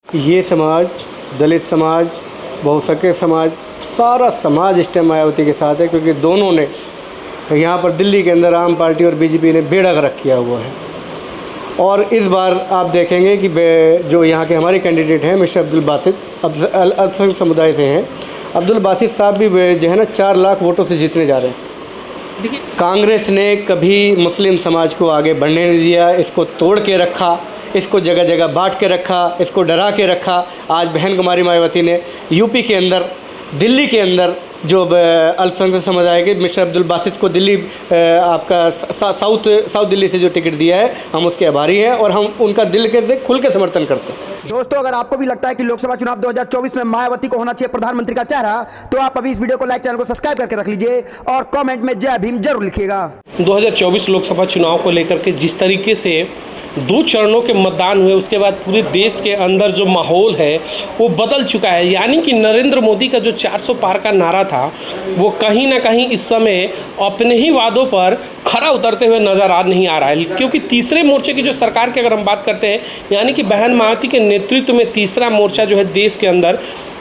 ये समाज, दलित समाज, बहुसंख्यक समाज, सारा समाज इस टाइम मायावती के साथ है, क्योंकि दोनों ने यहाँ पर दिल्ली के अंदर आम पार्टी और बीजेपी ने बेड़ा गर्क किया हुआ है। और इस बार आप देखेंगे कि जो यहाँ के हमारे कैंडिडेट हैं मिस्टर अब्दुल बासित, अल्पसंख्यक समुदाय से हैं। अब्दुल बासित साहब भी जो है ना 4 लाख वोटों से जीतने जा रहे हैं। देखिए, कांग्रेस ने कभी मुस्लिम समाज को आगे बढ़ने नहीं दिया, इसको तोड़ के रखा, इसको जगह जगह बांट के रखा, इसको डरा के रखा। आज बहन कुमारी मायावती ने यूपी के अंदर, दिल्ली के अंदर जो अल्पसंख्यक समुदाय के मिस्टर अब्दुल बासित को दिल्ली आपका साउथ दिल्ली से जो टिकट दिया है, हम उसके आभारी हैं और हम उनका दिल के से खुल के समर्थन करते हैं। दोस्तों, अगर आपको भी लगता है कि लोकसभा चुनाव 2024 में मायावती को होना चाहिए प्रधानमंत्री का चेहरा, तो आप अभी इस वीडियो को लाइक, चैनल को सब्सक्राइब करके रख लीजिए और कमेंट में जय भीम जरूर लिखिएगा। 2024 लोकसभा चुनाव को लेकर के जिस तरीके से 2 चरणों के मतदान हुए, उसके बाद पूरे देश के अंदर जो माहौल है वो बदल चुका है। यानी कि नरेंद्र मोदी का जो 400 पार का नारा था वो कहीं ना कहीं इस समय अपने ही वादों पर खरा उतरते हुए नज़र नहीं आ रहा है, क्योंकि तीसरे मोर्चे की जो सरकार की अगर हम बात करते हैं, यानी कि बहन मायावती के नेतृत्व में तीसरा मोर्चा जो है देश के अंदर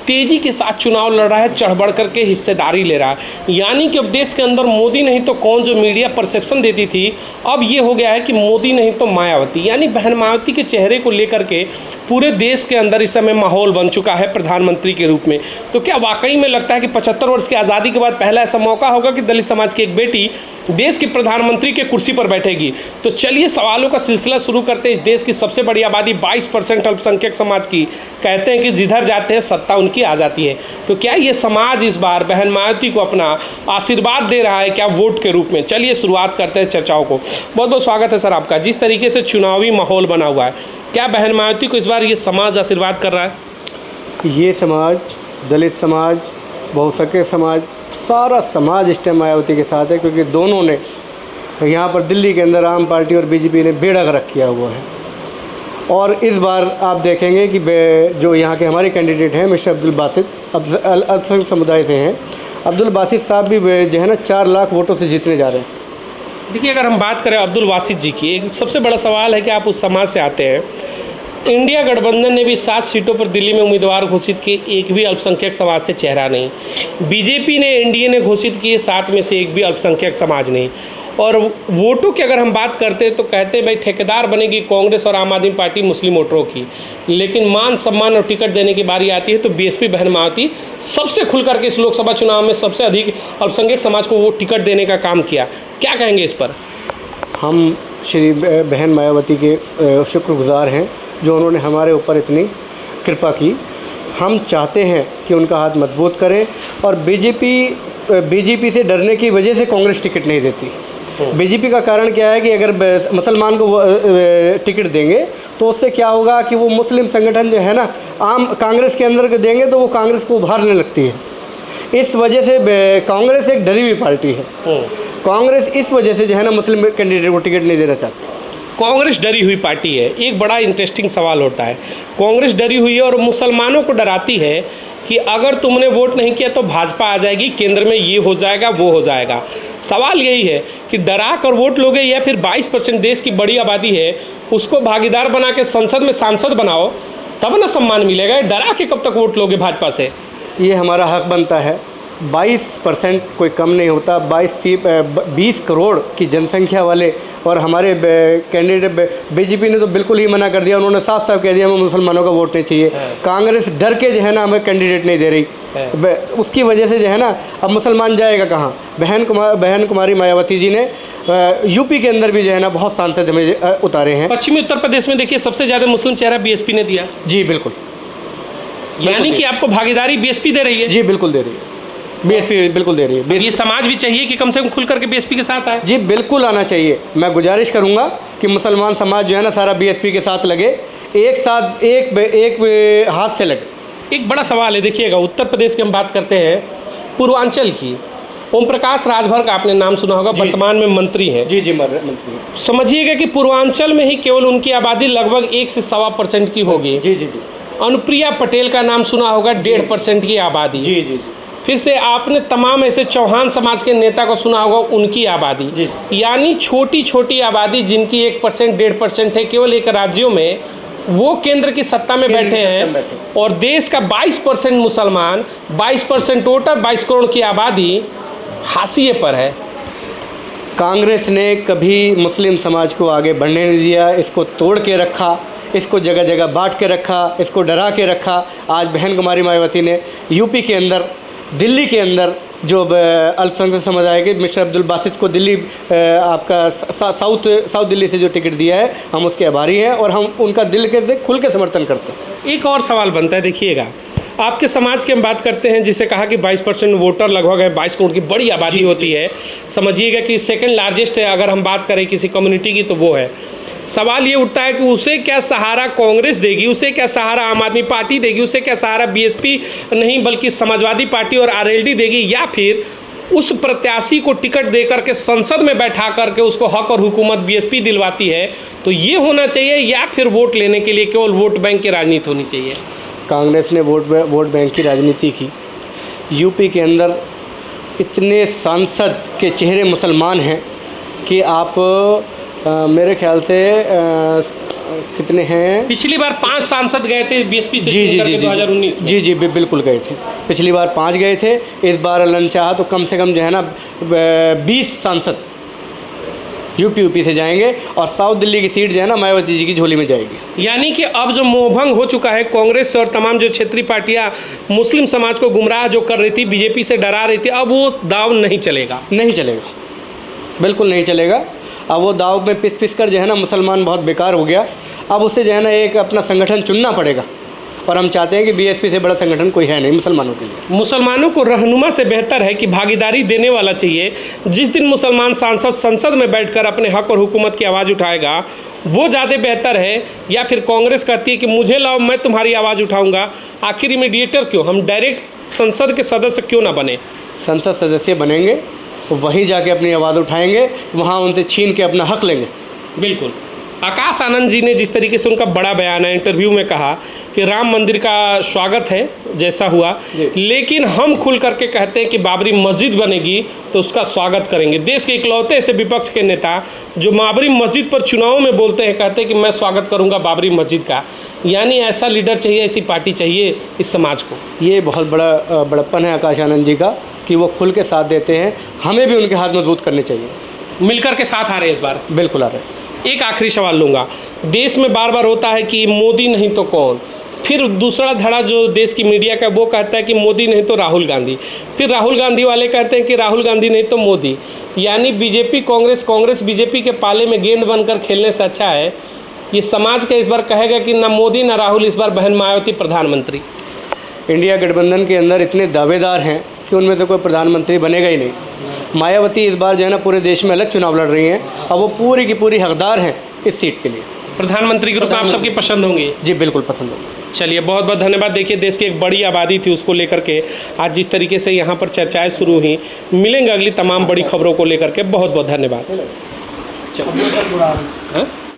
तेजी के साथ चुनाव लड़ रहा है, चढ़ बढ़ करके हिस्सेदारी ले रहा है। यानी कि अब देश के अंदर मोदी नहीं तो कौन जो मीडिया परसेप्शन देती थी, अब ये हो गया है कि मोदी नहीं तो मायावती, यानी बहन मायावती के चेहरे को लेकर के पूरे देश के अंदर इस समय माहौल बन चुका है प्रधानमंत्री के रूप में। तो क्या वाकई में लगता है कि 75 वर्ष की आज़ादी के बाद पहला ऐसा मौका होगा कि दलित समाज की एक बेटी देश की प्रधानमंत्री के कुर्सी पर बैठेगी? तो चलिए सवालों का सिलसिला शुरू करते हैं। इस देश की सबसे बड़ी आबादी 22% अल्पसंख्यक समाज की, कहते हैं कि जिधर जाते हैं सत्ता उनकी आ जाती है। तो क्या ये समाज इस बार बहन मायावती को अपना आशीर्वाद दे रहा है क्या वोट के रूप में? चलिए शुरुआत करते हैं चर्चाओं को। बहुत बहुत स्वागत है सर आपका। जिस तरीके से चुनावी माहौल बना हुआ है, क्या बहन मायावती को इस बार ये समाज आशीर्वाद कर रहा है? ये समाज, दलित समाज, बहुसंख्यक समाज, सारा समाज इस टाइम मायावती के साथ है, क्योंकि दोनों ने यहाँ पर दिल्ली के अंदर आम पार्टी और बीजेपी ने बेड़ा गर्क किया हुआ है। और इस बार आप देखेंगे कि जो यहाँ के हमारे कैंडिडेट हैं मिस्टर अब्दुल बासित, अल्पसंख्यक समुदाय से हैं। अब्दुल बासित साहब भी जो है ना 4 लाख वोटों से जीतने जा रहे हैं। देखिए, अगर हम बात करें अब्दुल बासित जी की, एक सबसे बड़ा सवाल है कि आप उस समाज से आते हैं। इंडिया गठबंधन ने भी 7 सीटों पर दिल्ली में उम्मीदवार घोषित किए, एक भी अल्पसंख्यक समाज से चेहरा नहीं। बीजेपी ने, एनडीए ने घोषित किए, 7 में से एक भी अल्पसंख्यक समाज नहीं। और वोटों की अगर हम बात करते हैं तो कहते हैं भाई ठेकेदार बनेगी कांग्रेस और आम आदमी पार्टी मुस्लिम वोटरों की, लेकिन मान सम्मान और टिकट देने की बारी आती है तो बीएसपी बहन मायावती सबसे खुल करके इस लोकसभा चुनाव में सबसे अधिक अल्पसंख्यक समाज को वो टिकट देने का काम किया। क्या कहेंगे इस पर? हम श्री बहन मायावती के शुक्रगुजार हैं जो उन्होंने हमारे ऊपर इतनी कृपा की। हम चाहते हैं कि उनका हाथ मजबूत करें, और बीजेपी से डरने की वजह से कांग्रेस टिकट नहीं देती। बीजेपी का कारण क्या है कि अगर मुसलमान को टिकट देंगे तो उससे क्या होगा कि वो मुस्लिम संगठन जो है ना आम कांग्रेस के अंदर देंगे तो वो कांग्रेस को उभारने लगती है। इस वजह से कांग्रेस एक डरी हुई पार्टी है। कांग्रेस इस वजह से जो है ना मुस्लिम कैंडिडेट को टिकट नहीं देना चाहती। कांग्रेस डरी हुई पार्टी है। एक बड़ा इंटरेस्टिंग सवाल होता है, कांग्रेस डरी हुई है और मुसलमानों को डराती है कि अगर तुमने वोट नहीं किया तो भाजपा आ जाएगी, केंद्र में ये हो जाएगा, वो हो जाएगा। सवाल यही है कि डरा कर वोट लोगे या फिर 22% देश की बड़ी आबादी है उसको भागीदार बना के संसद में सांसद बनाओ, तब ना सम्मान मिलेगा। डरा के कब तक वोट लोगे भाजपा से? ये हमारा हक बनता है। 22% कोई कम नहीं होता। 20 करोड़ की जनसंख्या वाले, और हमारे कैंडिडेट बीजेपी ने तो बिल्कुल ही मना कर दिया। उन्होंने साफ साफ कह दिया हमें मुसलमानों का वोट नहीं चाहिए। कांग्रेस डर के जो है ना हमें कैंडिडेट नहीं दे रही, उसकी वजह से जो है ना अब मुसलमान जाएगा कहाँ? बहन कुमारी मायावती जी ने यूपी के अंदर भी जो है ना बहुत सांसद हमें उतारे हैं। पश्चिमी उत्तर प्रदेश में देखिए सबसे ज़्यादा मुस्लिम चेहरा बीएसपी ने दिया। जी बिल्कुल, यानी कि आपको भागीदारी बीएसपी दे रही है? जी बिल्कुल दे रही है, बीएसपी बिल्कुल दे रही है। ये समाज भी चाहिए कि कम से कम खुल करके बीएसपी के साथ आए। जी बिल्कुल आना चाहिए। मैं गुजारिश करूंगा कि मुसलमान समाज जो है ना सारा बीएसपी के साथ लगे, एक साथ एक हाथ से लगे। एक बड़ा सवाल है, देखिएगा उत्तर प्रदेश की हम बात करते हैं, पूर्वांचल की। ओम प्रकाश राजभर का आपने नाम सुना होगा, वर्तमान में मंत्री हैं। जी मंत्री। समझिएगा कि पूर्वांचल में ही केवल उनकी आबादी लगभग 1 से 1.25% की होगी। जी। अनुप्रिया पटेल का नाम सुना होगा, 1.5% की आबादी। जी। फिर से आपने तमाम ऐसे चौहान समाज के नेता को सुना होगा, उनकी आबादी। यानी छोटी छोटी आबादी जिनकी 1% 1.5% है, केवल एक राज्यों में वो केंद्र की सत्ता में बैठे हैं और देश का 22% मुसलमान, 22% वोटर, 22 करोड़ की आबादी हाशिए पर है। कांग्रेस ने कभी मुस्लिम समाज को आगे बढ़ने नहीं दिया, इसको तोड़ के रखा, इसको जगह जगह बांट के रखा, इसको डरा के रखा। आज बहन कुमारी मायावती ने यूपी के अंदर, दिल्ली के अंदर जो अल्पसंख्यक समुदाय के मिस्टर अब्दुल बासित को दिल्ली आपका साउथ दिल्ली से जो टिकट दिया है, हम उसके आभारी हैं और हम उनका दिल के से खुल के समर्थन करते हैं। एक और सवाल बनता है, देखिएगा आपके समाज की हम बात करते हैं, जिसे कहा कि 22% वोटर लगभग है, 22 करोड़ की बड़ी आबादी होती है, समझिएगा कि सेकंड लार्जेस्ट है अगर हम बात करें किसी कम्युनिटी की तो वो है। सवाल ये उठता है कि उसे क्या सहारा कांग्रेस देगी, उसे क्या सहारा आम आदमी पार्टी देगी, उसे क्या सहारा बीएसपी नहीं बल्कि समाजवादी पार्टी और आरएलडी देगी, या फिर उस प्रत्याशी को टिकट दे करके संसद में बैठा करके उसको हक और हुकूमत बीएसपी दिलवाती है। तो ये होना चाहिए या फिर वोट लेने के लिए केवल वोट बैंक की राजनीति होनी चाहिए? कांग्रेस ने वोट बैंक की राजनीति की। यूपी के अंदर इतने सांसद के चेहरे मुसलमान हैं कि आप मेरे ख्याल से कितने हैं, पिछली बार 5 सांसद गए थे बीएसपी से जी 2019 में। जी बिल्कुल गए थे। पिछली बार 5 गए थे, इस बार अल्लाह चाहा तो कम से कम जो है ना 20 सांसद यूपी से जाएंगे और साउथ दिल्ली की सीट जो है ना मायावती जी की झोली में जाएगी। यानी कि अब जो मोहभंग हो चुका है कांग्रेस और तमाम जो क्षेत्रीय पार्टियां मुस्लिम समाज को गुमराह जो कर रही थी, बीजेपी से डरा रही थी, अब वो दाव नहीं चलेगा। नहीं चलेगा, बिल्कुल नहीं चलेगा। अब वो दाव में पिस कर जो है ना मुसलमान बहुत बेकार हो गया। अब उससे जो है ना एक अपना संगठन चुनना पड़ेगा और हम चाहते हैं कि बीएसपी से बड़ा संगठन कोई है नहीं मुसलमानों के लिए। मुसलमानों को रहनुमा से बेहतर है कि भागीदारी देने वाला चाहिए। जिस दिन मुसलमान सांसद संसद में बैठकर अपने हक और हुकूमत की आवाज़ उठाएगा वो ज़्यादा बेहतर है, या फिर कांग्रेस कहती है कि मुझे लाओ मैं तुम्हारी आवाज़ उठाऊँगा। आखिर मीडिएटर क्यों? हम डायरेक्ट संसद के सदस्य क्यों ना बने? संसद सदस्य बनेंगे, वहीं जाके अपनी आवाज़ उठाएंगे, वहाँ उनसे छीन के अपना हक लेंगे। बिल्कुल। आकाश आनंद जी ने जिस तरीके से उनका बड़ा बयान है, इंटरव्यू में कहा कि राम मंदिर का स्वागत है जैसा हुआ, लेकिन हम खुल करके कहते हैं कि बाबरी मस्जिद बनेगी तो उसका स्वागत करेंगे। देश के इकलौते ऐसे विपक्ष के नेता जो बाबरी मस्जिद पर चुनाव में बोलते हैं, कहते हैं कि मैं स्वागत करूंगा बाबरी मस्जिद का। यानी ऐसा लीडर चाहिए, ऐसी पार्टी चाहिए इस समाज को। ये बहुत बड़ा बड़प्पन है आकाश आनंद जी का कि वो खुल के साथ देते हैं। हमें भी उनके हाथ मजबूत करने चाहिए। मिलकर के साथ आ रहे हैं इस बार? बिल्कुल आ रहे हैं। एक आखिरी सवाल लूँगा। देश में बार बार होता है कि मोदी नहीं तो कौन, फिर दूसरा धड़ा जो देश की मीडिया का वो कहता है कि मोदी नहीं तो राहुल गांधी, फिर राहुल गांधी वाले कहते हैं कि राहुल गांधी नहीं तो मोदी। यानी बीजेपी कांग्रेस बीजेपी के पाले में गेंद बनकर खेलने से अच्छा है ये समाज का इस बार कहेगा कि ना मोदी ना राहुल, इस बार बहन मायावती प्रधानमंत्री। इंडिया गठबंधन के अंदर इतने दावेदार हैं कि उनमें से कोई प्रधानमंत्री बनेगा ही नहीं। मायावती इस बार जो है ना पूरे देश में अलग चुनाव लड़ रही हैं और वो पूरी की पूरी हकदार हैं इस सीट के लिए। प्रधानमंत्री के रूप में आप सबकी पसंद होंगी? जी बिल्कुल पसंद होंगे। चलिए, बहुत बहुत धन्यवाद। देखिए, देश की एक बड़ी आबादी थी, उसको लेकर के आज जिस तरीके से यहाँ पर चर्चाएं शुरू हुई, मिलेंगे अगली तमाम बड़ी खबरों को लेकर के। बहुत बहुत धन्यवाद।